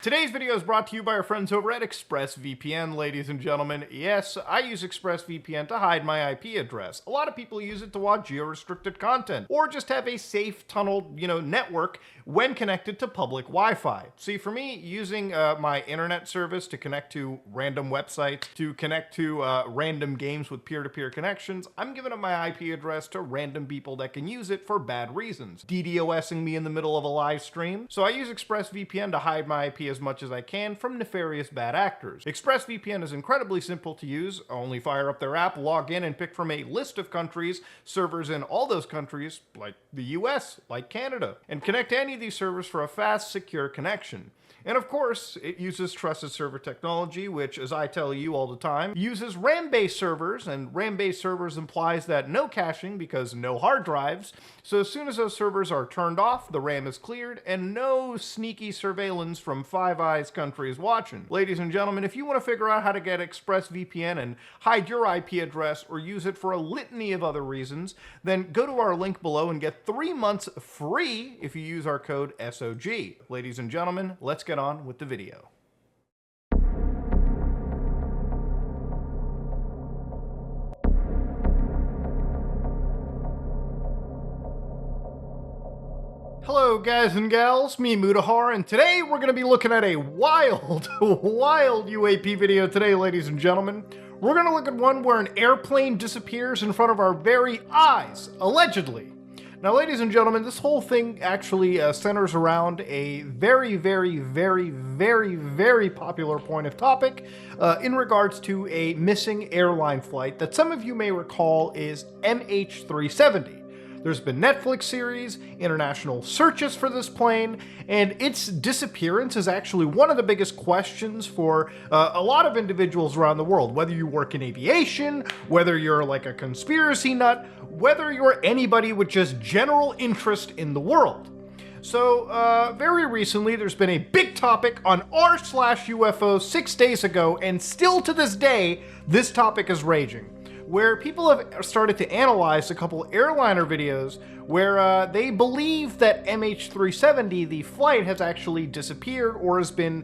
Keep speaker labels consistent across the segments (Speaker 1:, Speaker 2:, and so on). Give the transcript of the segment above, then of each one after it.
Speaker 1: Today's video is brought to you by our friends over at ExpressVPN, ladies and gentlemen. Yes, I use ExpressVPN to hide my IP address. A lot of people use it to watch geo-restricted content, or just have a safe tunneled, network when connected to public Wi-Fi. See, for me, using my internet service to connect to random websites, to connect to random games with peer-to-peer connections, I'm giving up my IP address to random people that can use it for bad reasons. DDoSing me in the middle of a live stream. So I use ExpressVPN to hide my IP as much as I can from nefarious bad actors. ExpressVPN is incredibly simple to use. Only fire up their app, log in, and pick from a list of countries, servers in all those countries, like the US, like Canada, and connect to any of these servers for a fast, secure connection. And of course, it uses trusted server technology, which, as I tell you all the time, uses RAM-based servers, and RAM-based servers implies that no caching because no hard drives. So as soon as those servers are turned off, the RAM is cleared, and no sneaky surveillance from Five Eyes countries watching. Ladies and gentlemen, if you want to figure out how to get ExpressVPN and hide your IP address or use it for a litany of other reasons, then go to our link below and get 3 months free if you use our code SOG. Ladies and gentlemen, let's get on with the video. Hello guys and gals, me Mutahar, and today we're going to be looking at a wild UAP video today, ladies and gentlemen. We're going to look at one where an airplane disappears in front of our very eyes, allegedly. Now, ladies and gentlemen, this whole thing actually centers around a very popular point of topic in regards to a missing airline flight that some of you may recall is MH370. There's been Netflix series, international searches for this plane, and its disappearance is actually one of the biggest questions for a lot of individuals around the world. Whether you work in aviation, whether you're like a conspiracy nut, whether you're anybody with just general interest in the world. So, very recently, there's been a big topic on r/UFO 6 days ago, and still to this day, this topic is raging, where people have started to analyze a couple airliner videos where they believe that MH370, the flight, has actually disappeared or has been,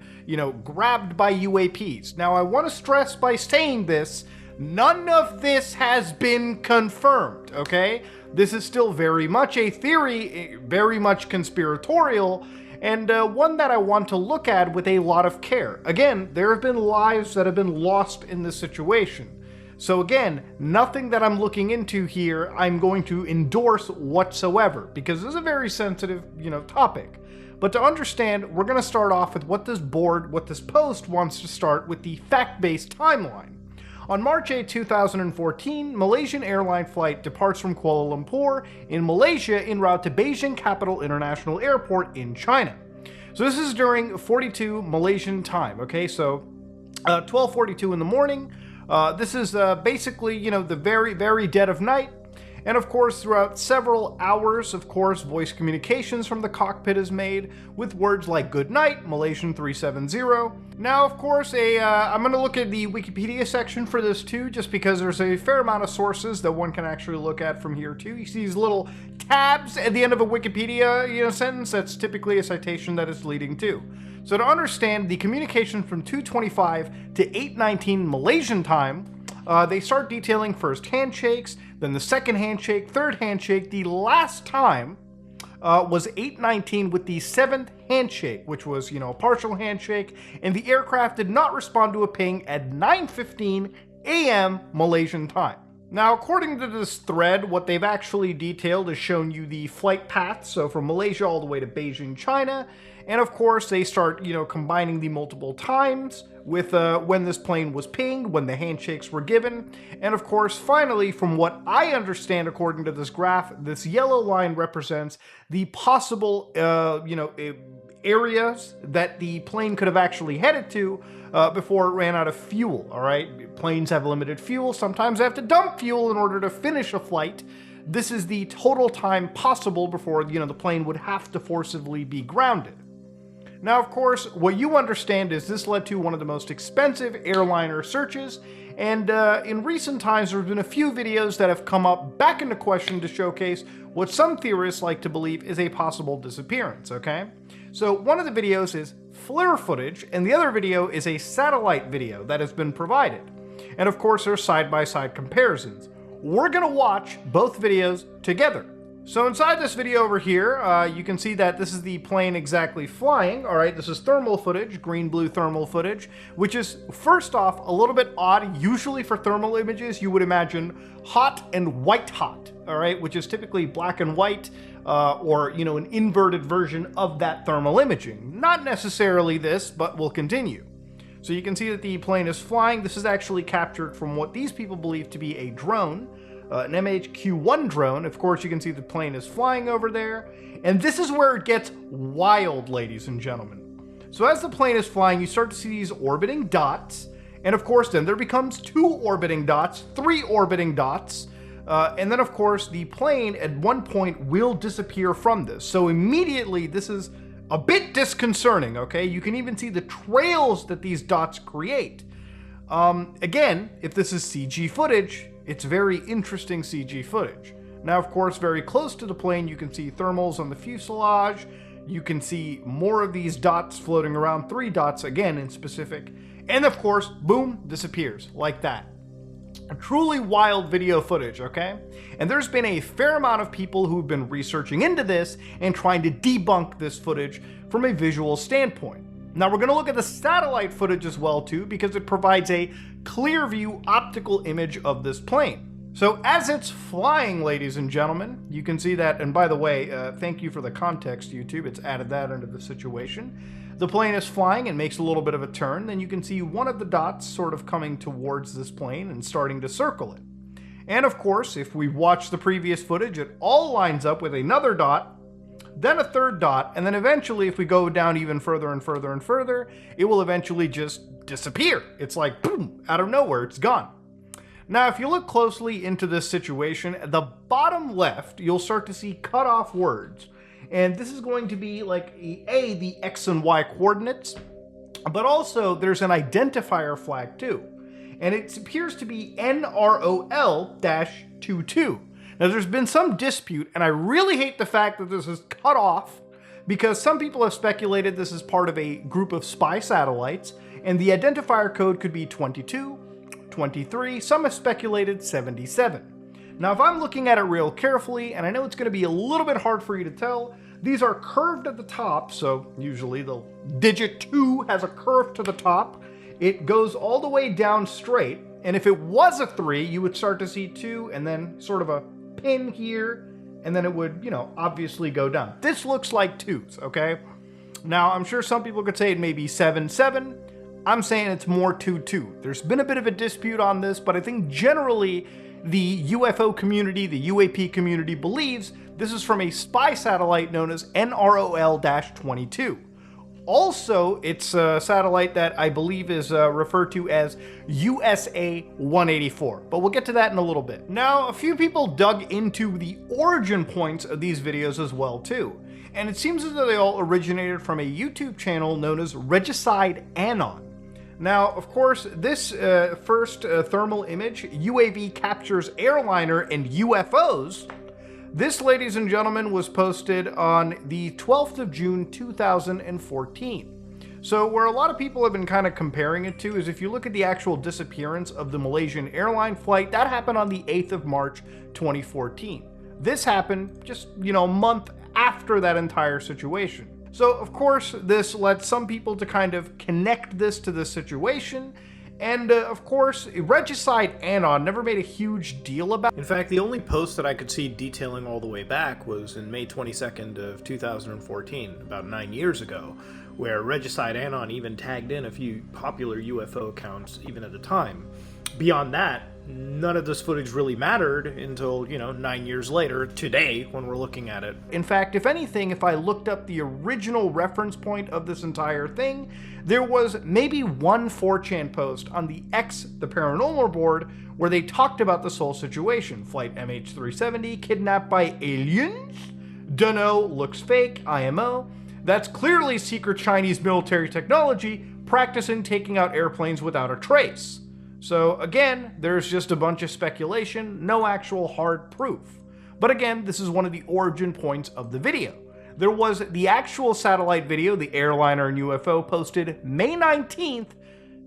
Speaker 1: grabbed by UAPs. Now, I want to stress by saying this, none of this has been confirmed, okay? This is still very much a theory, very much conspiratorial, and one that I want to look at with a lot of care. Again, there have been lives that have been lost in this situation. So again, nothing that I'm looking into here I'm going to endorse whatsoever, because this is a very sensitive, topic. But to understand, we're going to start off with what this post wants to start with the fact-based timeline. On March 8, 2014, Malaysian airline flight departs from Kuala Lumpur in Malaysia en route to Beijing Capital International Airport in China. So this is during 42 Malaysian time, okay? So 12:42 in the morning. This is basically, the very dead of night. And of course, throughout several hours, of course, voice communications from the cockpit is made with words like good night, Malaysian 370. Now, of course, I'm going to look at the Wikipedia section for this too, just because there's a fair amount of sources that one can actually look at from here too. You see these little tabs at the end of a Wikipedia sentence. That's typically a citation that it's leading to. So to understand the communication from 2:25 to 8:19 Malaysian time, they start detailing first handshakes, then the second handshake, third handshake. The last time was 8:19 with the seventh handshake, which was, a partial handshake, and the aircraft did not respond to a ping at 9:15 a.m. Malaysian time. Now, according to this thread, what they've actually detailed is shown you the flight path, so from Malaysia all the way to Beijing, China, and of course they start, combining the multiple times with when this plane was pinged, when the handshakes were given, and of course, finally, from what I understand according to this graph, this yellow line represents the possible, areas that the plane could have actually headed to before it ran out of fuel, all right? Planes have limited fuel. Sometimes they have to dump fuel in order to finish a flight. This is the total time possible before, the plane would have to forcibly be grounded. Now, of course, what you understand is this led to one of the most expensive airliner searches, and in recent times there have been a few videos that have come up back into question to showcase what some theorists like to believe is a possible disappearance, okay? So one of the videos is FLIR footage, and the other video is a satellite video that has been provided. And of course, there's side-by-side comparisons. We're gonna watch both videos together. So inside this video over here, you can see that this is the plane exactly flying. All right, this is thermal footage, green-blue thermal footage, which is, first off, a little bit odd. Usually for thermal images, you would imagine hot and white hot, all right, which is typically black and white, or, you know, an inverted version of that thermal imaging. Not necessarily this, but we'll continue. So you can see that the plane is flying. This is actually captured from what these people believe to be a drone. An MHQ-1 drone. Of course, you can see the plane is flying over there. And this is where it gets wild, ladies and gentlemen. So as the plane is flying, you start to see these orbiting dots. And of course, then there becomes 2 orbiting dots, 3 orbiting dots. And then, of course, the plane at one point will disappear from this. So immediately, this is a bit disconcerting, okay? You can even see the trails that these dots create. Again, if this is CG footage, it's very interesting CG footage. Now, of course, very close to the plane, you can see thermals on the fuselage. You can see more of these dots floating around, 3 dots again in specific. And of course, boom, disappears like that. A truly wild video footage, okay? And there's been a fair amount of people who've been researching into this and trying to debunk this footage from a visual standpoint. Now we're going to look at the satellite footage as well too, because it provides a clear view optical image of this plane. So as it's flying, ladies and gentlemen, you can see that, and by the way, thank you for the context, YouTube, it's added that into the situation. The plane is flying and makes a little bit of a turn, then you can see one of the dots sort of coming towards this plane and starting to circle it. And of course, if we watch the previous footage, it all lines up with another dot, then a 3rd dot, and then eventually, if we go down even further and further and further, it will eventually just disappear. It's like, boom, out of nowhere, it's gone. Now, if you look closely into this situation, at the bottom left, you'll start to see cut off words. And this is going to be like the X and Y coordinates, but also there's an identifier flag too. And it appears to be NROL-22. Now, there's been some dispute, and I really hate the fact that this is cut off, because some people have speculated this is part of a group of spy satellites, and the identifier code could be 22, 23, some have speculated 77. Now, if I'm looking at it real carefully, and I know it's going to be a little bit hard for you to tell, these are curved at the top, so usually the digit 2 has a curve to the top. It goes all the way down straight, and if it was a 3, you would start to see 2, and then sort of a pin here, and then it would, you know, obviously go down. This looks like 2s, okay? Now, I'm sure some people could say it may be 7, 7. I'm saying it's more 2, 2. There's been a bit of a dispute on this, but I think generally the UFO community, the UAP community, believes this is from a spy satellite known as NROL-22. Also, it's a satellite that I believe is referred to as USA-184, but we'll get to that in a little bit. Now, a few people dug into the origin points of these videos as well too, and it seems as though they all originated from a YouTube channel known as Regicide Anon. Now, of course, this first thermal image, UAV captures airliner and UFOs, this, ladies and gentlemen, was posted on the 12th of June, 2014. So where a lot of people have been kind of comparing it to is if you look at the actual disappearance of the Malaysian airline flight, that happened on the 8th of March, 2014. This happened just, you know, a month after that entire situation. So, of course, this led some people to kind of connect this to this situation. And, of course, Regicide Anon never made a huge deal about it.
Speaker 2: In fact, the only post that I could see detailing all the way back was in May 22nd of 2014, about 9 years ago, where Regicide Anon even tagged in a few popular UFO accounts even at the time. Beyond that, none of this footage really mattered until, 9 years later, today, when we're looking at it.
Speaker 1: In fact, if anything, if I looked up the original reference point of this entire thing, there was maybe one 4chan post on the X, the paranormal board, where they talked about this whole situation. Flight MH370 kidnapped by aliens? Dunno, looks fake, IMO. That's clearly secret Chinese military technology practicing taking out airplanes without a trace. So again, there's just a bunch of speculation, no actual hard proof. But again, this is one of the origin points of the video. there was the actual satellite video, the airliner and UFO, posted May 19th,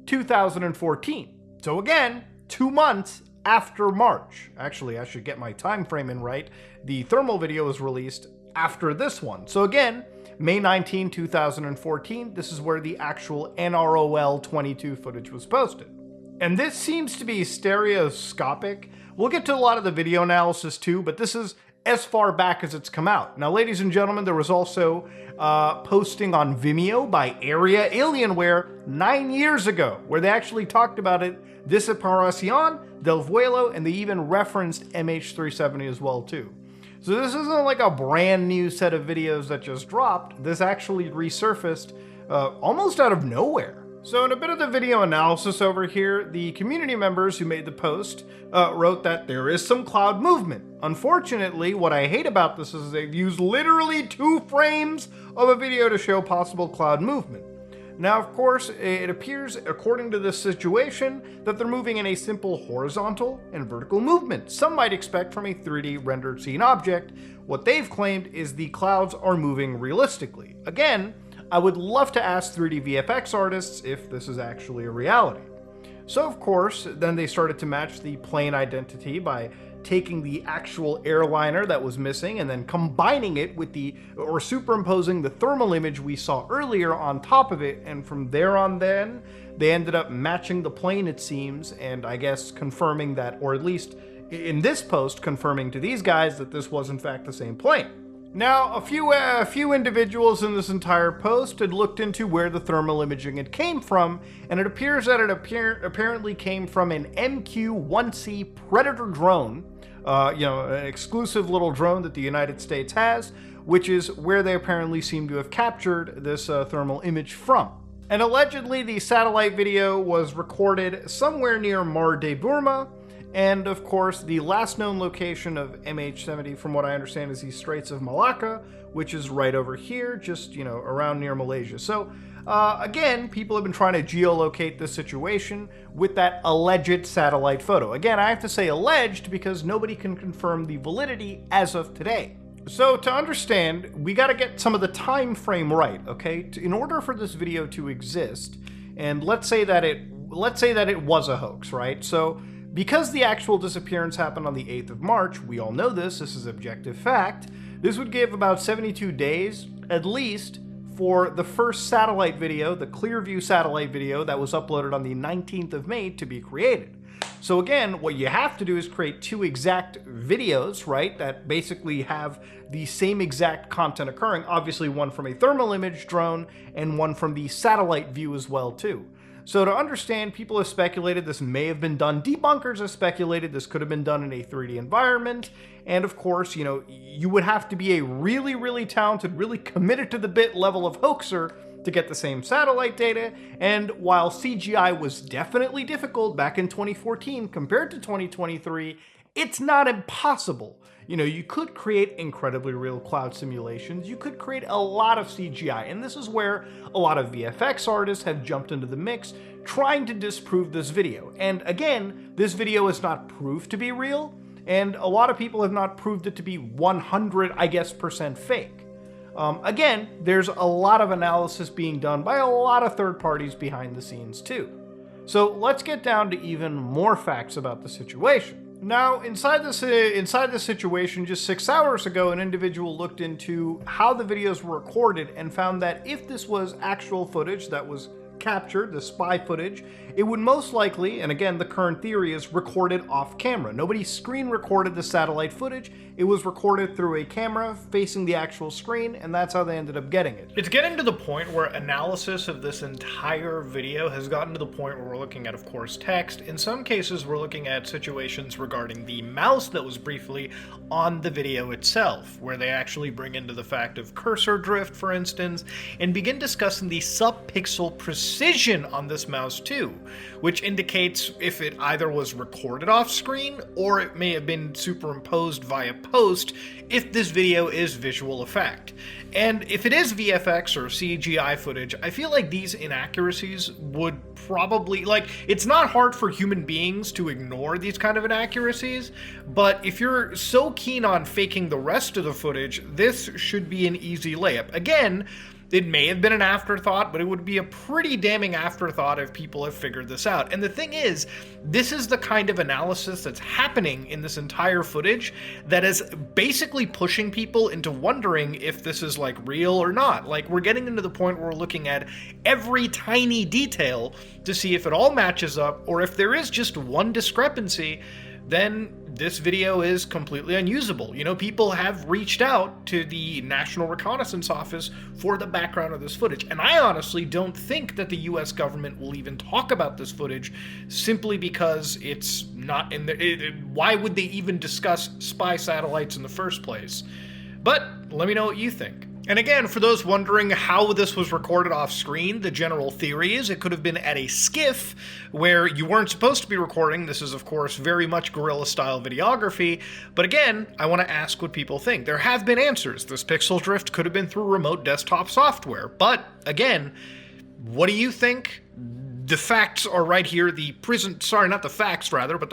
Speaker 1: 2014. So again, 2 months after March. Actually, I should get my time frame in right. The thermal video was released after this one. So again, May 19, 2014, this is where the actual NROL 22 footage was posted. And this seems to be stereoscopic. We'll get to a lot of the video analysis too, but this is as far back as it's come out. Now, ladies and gentlemen, there was also posting on Vimeo by Area Alienware 9 years ago, where they actually talked about it, Desaparición del Vuelo, and they even referenced MH370 as well too. So this isn't like a brand new set of videos that just dropped. This actually resurfaced almost out of nowhere. So in a bit of the video analysis over here, the community members who made the post wrote that there is some cloud movement. Unfortunately, what I hate about this is they've used literally 2 frames of a video to show possible cloud movement. Now, of course, it appears, according to this situation, that they're moving in a simple horizontal and vertical movement some might expect from a 3D rendered scene object. What they've claimed is the clouds are moving realistically. Again, I would love to ask 3D VFX artists if this is actually a reality. So of course, then they started to match the plane identity by taking the actual airliner that was missing and then combining it with or superimposing the thermal image we saw earlier on top of it, and from there on then, they ended up matching the plane, it seems, and I guess confirming that, or at least in this post, confirming to these guys that this was in fact the same plane. Now, a few individuals in this entire post had looked into where the thermal imaging had came from, and it appears that it apparently came from an MQ-1C Predator drone, an exclusive little drone that the United States has, which is where they apparently seem to have captured this thermal image from. And allegedly, the satellite video was recorded somewhere near Mar de Burma. And of course, the last known location of MH70, from what I understand, is the Straits of Malacca, which is right over here, just, around near Malaysia. So, again, people have been trying to geolocate this situation with that alleged satellite photo. Again, I have to say alleged because nobody can confirm the validity as of today. So to understand, we got to get some of the time frame right, okay? In order for this video to exist, and let's say that it was a hoax, right? So, because the actual disappearance happened on the 8th of March, we all know this is objective fact, this would give about 72 days, at least, for the first satellite video, the Clearview satellite video that was uploaded on the 19th of May to be created. So again, what you have to do is create 2 exact videos, right, that basically have the same exact content occurring, obviously one from a thermal image drone and one from the satellite view as well too. So to understand, people have speculated this may have been done. Debunkers have speculated this could have been done in a 3D environment. And of course, you would have to be a really, really talented, really committed to the bit level of hoaxer to get the same satellite data. And while CGI was definitely difficult back in 2014 compared to 2023, it's not impossible. You could create incredibly real cloud simulations. You could create a lot of CGI, and this is where a lot of VFX artists have jumped into the mix, trying to disprove this video. And again, this video is not proved to be real, and a lot of people have not proved it to be 100% fake. Again, there's a lot of analysis being done by a lot of third parties behind the scenes too. So let's get down to even more facts about the situation. Now, inside this situation, just 6 hours ago, an individual looked into how the videos were recorded and found that if this was actual footage that was captured, the spy footage, it would most likely, and again, the current theory is recorded off camera. Nobody screen recorded the satellite footage. It was recorded through a camera facing the actual screen, and that's how they ended up getting it.
Speaker 2: It's getting to the point where analysis of this entire video has gotten to the point where we're looking at, of course, text. In some cases, we're looking at situations regarding the mouse that was briefly on the video itself, where they actually bring into the fact of cursor drift, for instance, and begin discussing the sub-pixel precision on this mouse too, which indicates if it either was recorded off screen or it may have been superimposed via post if this video is visual effect. And if it is VFX or CGI footage, I feel like these inaccuracies would probably, like, it's not hard for human beings to ignore these kind of inaccuracies, but if you're so keen on faking the rest of the footage, this should be an easy layup. Again, it may have been an afterthought, but it would be a pretty damning afterthought if people have figured this out. And the thing is, this is the kind of analysis that's happening in this entire footage that is basically pushing people into wondering if this is like real or not. Like, we're getting into the point where we're looking at every tiny detail to see if it all matches up, or if there is just one discrepancy, then this video is completely unusable. You know, people have reached out to the National Reconnaissance Office for the background of this footage, and I honestly don't think that the US government will even talk about this footage simply because it's not in the... why would they even discuss spy satellites in the first place? But let me know what you think. And again, for those wondering how this was recorded off screen, the general theory is it could have been at a skiff where you weren't supposed to be recording. This is, of course, very much guerrilla-style videography. But again, I want to ask what people think. There have been answers. This pixel drift could have been through remote desktop software. But again, what do you think? The facts are right here. The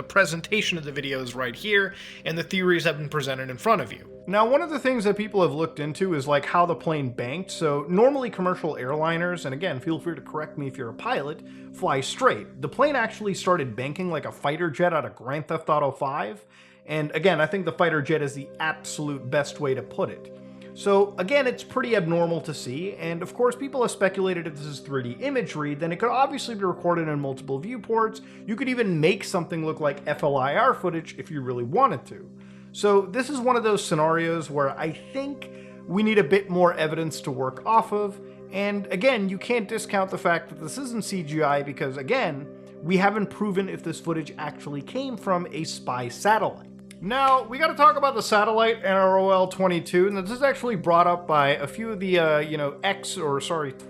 Speaker 2: presentation of the video is right here, and the theories have been presented in front of you.
Speaker 1: Now, one of the things that people have looked into is like how the plane banked. So normally commercial airliners, and again, feel free to correct me if you're a pilot, fly straight. The plane actually started banking like a fighter jet out of Grand Theft Auto 5. And again, I think the fighter jet is the absolute best way to put it. So again, it's pretty abnormal to see, and of course people have speculated if this is 3D imagery, then it could obviously be recorded in multiple viewports. You could even make something look like FLIR footage if you really wanted to. So this is one of those scenarios where I think we need a bit more evidence to work off of, and again, you can't discount the fact that this isn't CGI because, again, we haven't proven if this footage actually came from a spy satellite. Now, we got to talk about the satellite NROL-22, and this is actually brought up by a few of the,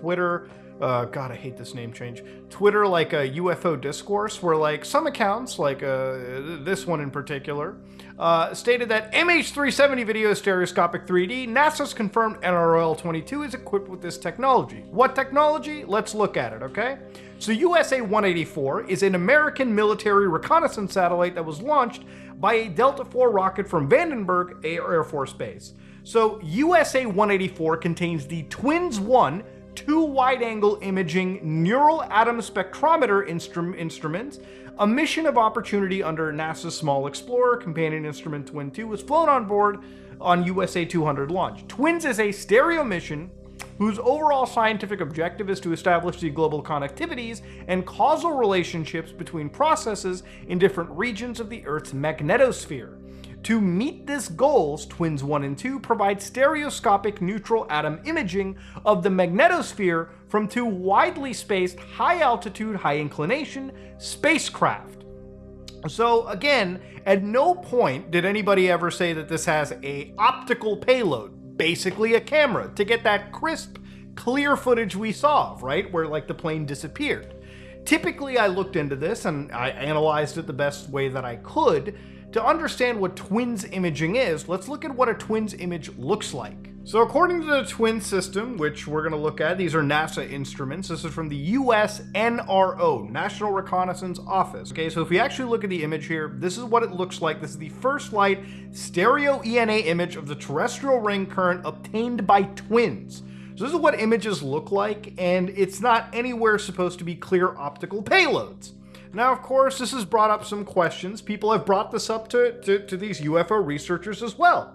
Speaker 1: Twitter, God, I hate this name change, Twitter, like a UFO discourse, where, like, some accounts, like this one in particular, stated that MH370 video is stereoscopic 3D. NASA's confirmed NROL-22 is equipped with this technology. What technology? Let's look at it, okay? So USA-184 is an American military reconnaissance satellite that was launched by a Delta IV rocket from Vandenberg Air Force Base. So USA-184 contains the Twins-1 two wide-angle imaging neural atom spectrometer instruments. A mission of opportunity under NASA's Small Explorer companion instrument Twin 2 was flown on board on USA-200 launch. Twins is a stereo mission whose overall scientific objective is to establish the global connectivities and causal relationships between processes in different regions of the Earth's magnetosphere. To meet this goals, Twins 1 and 2 provide stereoscopic neutral atom imaging of the magnetosphere from two widely spaced, high-altitude, high-inclination spacecraft. So again, at no point did anybody ever say that this has an optical payload, basically a camera, to get that crisp, clear footage we saw, right? Where like the plane disappeared. Typically, I looked into this and I analyzed it the best way that I could. To understand what twins imaging is, let's look at what a twins image looks like. So according to the twin system, which we're going to look at, these are NASA instruments. This is from the US NRO, National Reconnaissance Office. Okay, so if we actually look at the image here, this is what it looks like. This is the first light stereo ENA image of the terrestrial ring current obtained by twins. So this is what images look like, and it's not anywhere supposed to be clear optical payloads. Now, of course, this has brought up some questions. People have brought this up to these UFO researchers as well.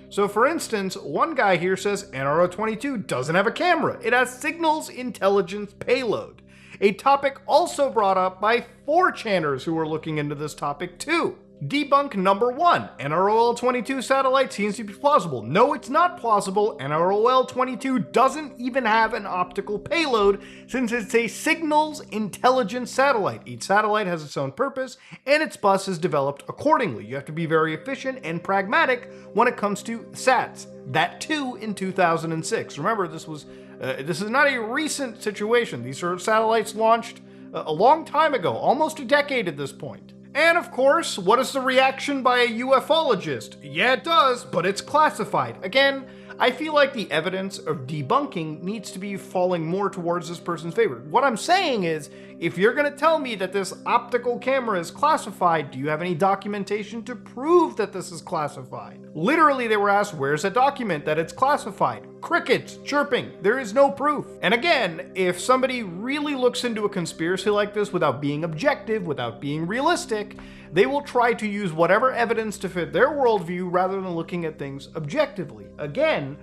Speaker 1: So, for instance, one guy here says NRO-22 doesn't have a camera. It has signals intelligence payload. A topic also brought up by 4chaners who are looking into this topic too. Debunk number 1. NROL-22 satellite seems to be plausible. No, it's not plausible. NROL-22 doesn't even have an optical payload since it's a signals intelligence satellite. Each satellite has its own purpose and its bus is developed accordingly. You have to be very efficient and pragmatic when it comes to SATs. That too in 2006. Remember, this is not a recent situation. These are satellites launched a long time ago, almost a decade at this point. And of course, what is the reaction by a ufologist? Yeah, it does, but it's classified. Again, I feel like the evidence of debunking needs to be falling more towards this person's favor. What I'm saying is, if you're going to tell me that this optical camera is classified, do you have any documentation to prove that this is classified? Literally, they were asked, where's a document that it's classified? Crickets, chirping, there is no proof. And again, if somebody really looks into a conspiracy like this without being objective, without being realistic, they will try to use whatever evidence to fit their worldview rather than looking at things objectively. Again,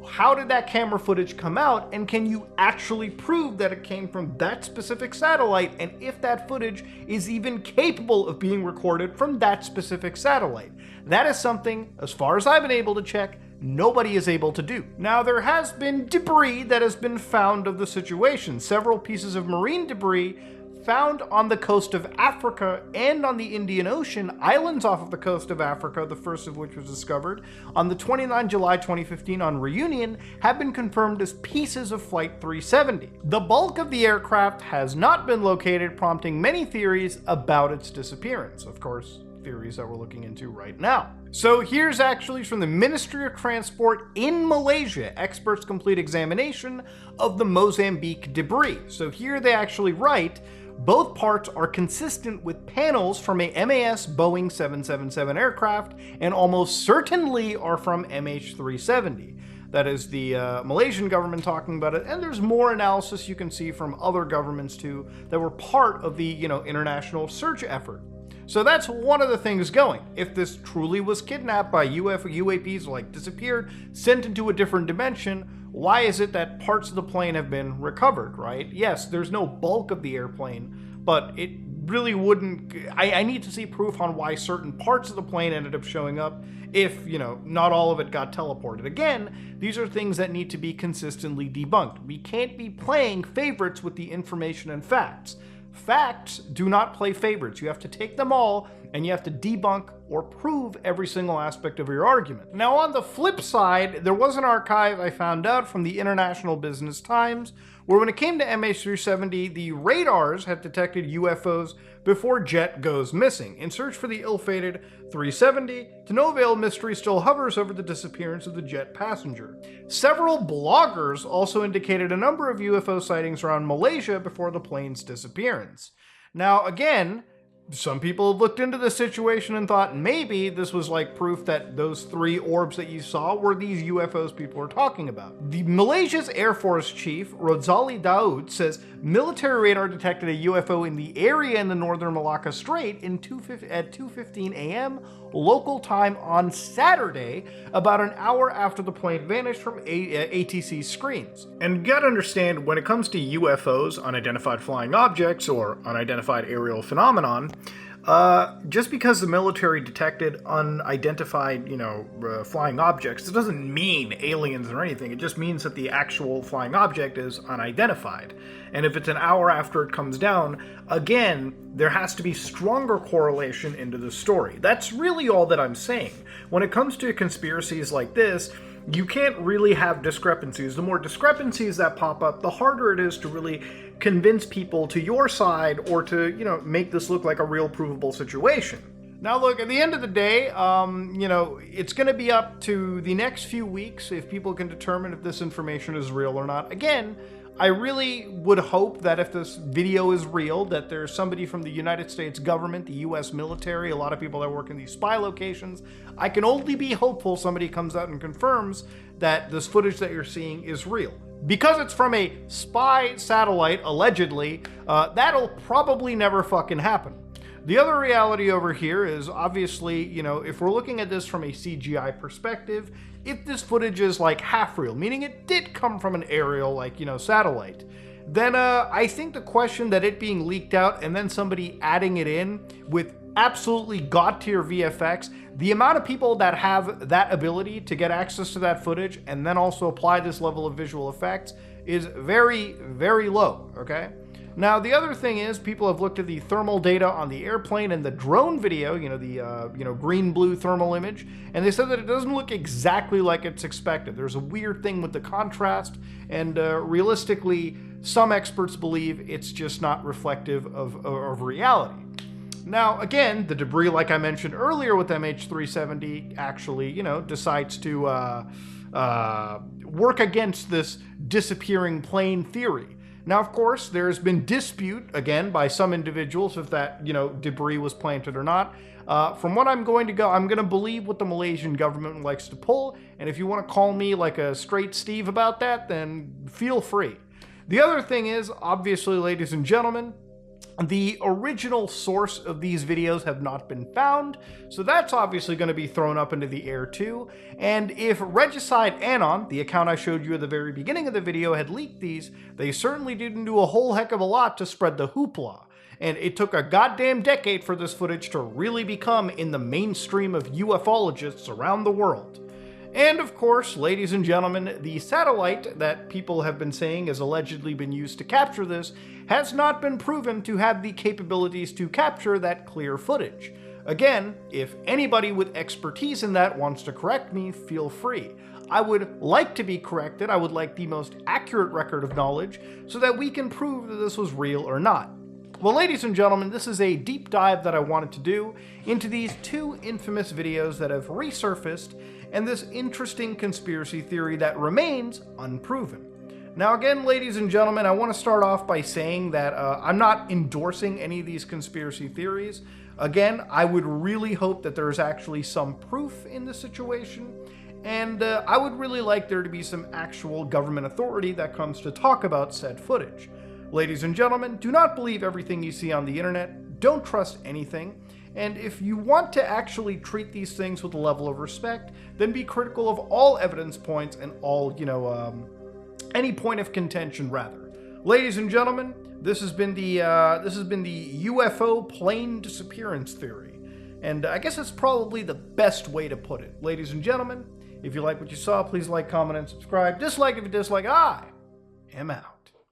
Speaker 1: how did that camera footage come out, and can you actually prove that it came from that specific satellite, and if that footage is even capable of being recorded from that specific satellite? That is something, as far as I've been able to check, nobody is able to do. Now, there has been debris that has been found of the situation. Several pieces of marine debris found on the coast of Africa and on the Indian Ocean, islands off of the coast of Africa, the first of which was discovered on the 29 July 2015 on Reunion, have been confirmed as pieces of Flight 370. The bulk of the aircraft has not been located, prompting many theories about its disappearance. Of course, theories that we're looking into right now. So here's actually from the Ministry of Transport in Malaysia, experts complete examination of the Mozambique debris. So here they actually write, both parts are consistent with panels from a MAS Boeing 777 aircraft and almost certainly are from MH370. That is the Malaysian government talking about it, and there's more analysis you can see from other governments too that were part of the international search effort. So that's one of the things going. If this truly was kidnapped by UAPs, like disappeared, sent into a different dimension, why is it that parts of the plane have been recovered, right? Yes, there's no bulk of the airplane, but it really wouldn't... I need to see proof on why certain parts of the plane ended up showing up if, not all of it got teleported. Again, these are things that need to be consistently debunked. We can't be playing favorites with the information and facts. Facts do not play favorites. You have to take them all, and you have to debunk or prove every single aspect of your argument. Now, on the flip side, there was an archive I found out from the International Business Times where when it came to MH370, the radars had detected UFOs before jet goes missing. In search for the ill-fated 370, to no avail, mystery still hovers over the disappearance of the jet passenger. Several bloggers also indicated a number of UFO sightings around Malaysia before the plane's disappearance. Now, again, some people have looked into the situation and thought maybe this was like proof that those 3 orbs that you saw were these UFOs people are talking about. The Malaysia's Air Force Chief, Rozali Daud, says military radar detected a UFO in the area in the northern Malacca Strait at 2:15 a.m. local time on Saturday, about an hour after the plane vanished from ATC screens.
Speaker 2: And you gotta understand, when it comes to UFOs, unidentified flying objects, or unidentified aerial phenomenon, just because the military detected unidentified, flying objects, it doesn't mean aliens or anything. It just means that the actual flying object is unidentified. And if it's an hour after it comes down, again, there has to be stronger correlation into the story. That's really all that I'm saying. When it comes to conspiracies like this, you can't really have discrepancies. The more discrepancies that pop up, the harder it is to really convince people to your side or to, make this look like a real provable situation.
Speaker 1: Now look, at the end of the day, it's going to be up to the next few weeks if people can determine if this information is real or not. Again, I really would hope that if this video is real, that there's somebody from the United States government, the US military, a lot of people that work in these spy locations. I can only be hopeful somebody comes out and confirms that this footage that you're seeing is real. Because it's from a spy satellite, allegedly, that'll probably never fucking happen. The other reality over here is obviously, if we're looking at this from a CGI perspective, if this footage is like half real, meaning it did come from an aerial, satellite, then I think the question that it being leaked out and then somebody adding it in with absolutely god-tier VFX, the amount of people that have that ability to get access to that footage and then also apply this level of visual effects is very, very low, okay? Now, the other thing is, people have looked at the thermal data on the airplane and the drone video, the green-blue thermal image, and they said that it doesn't look exactly like it's expected. There's a weird thing with the contrast, and realistically, some experts believe it's just not reflective of reality. Now, again, the debris, like I mentioned earlier with MH370, actually, decides to work against this disappearing plane theory. Now, of course, there's been dispute, again, by some individuals if that, debris was planted or not. From what I'm going to believe what the Malaysian government likes to pull, and if you want to call me like a straight Steve about that, then feel free. The other thing is, obviously, ladies and gentlemen, the original source of these videos have not been found, so that's obviously going to be thrown up into the air too. And if Regicide Anon, the account I showed you at the very beginning of the video, had leaked these, they certainly didn't do a whole heck of a lot to spread the hoopla. And it took a goddamn decade for this footage to really become in the mainstream of ufologists around the world. And of course, ladies and gentlemen, the satellite that people have been saying has allegedly been used to capture this has not been proven to have the capabilities to capture that clear footage. Again, if anybody with expertise in that wants to correct me, feel free. I would like to be corrected. I would like the most accurate record of knowledge so that we can prove that this was real or not. Well, ladies and gentlemen, this is a deep dive that I wanted to do into these two infamous videos that have resurfaced and this interesting conspiracy theory that remains unproven. Now again, ladies and gentlemen, I want to start off by saying that I'm not endorsing any of these conspiracy theories. Again, I would really hope that there's actually some proof in the situation, and I would really like there to be some actual government authority that comes to talk about said footage. Ladies and gentlemen, do not believe everything you see on the internet, don't trust anything, and if you want to actually treat these things with a level of respect, then be critical of all evidence points and all, any point of contention rather. Ladies and gentlemen, this has been the UFO plane disappearance theory, and I guess it's probably the best way to put it. Ladies and gentlemen, if you like what you saw, please like, comment, and subscribe. Dislike if you dislike. I am out.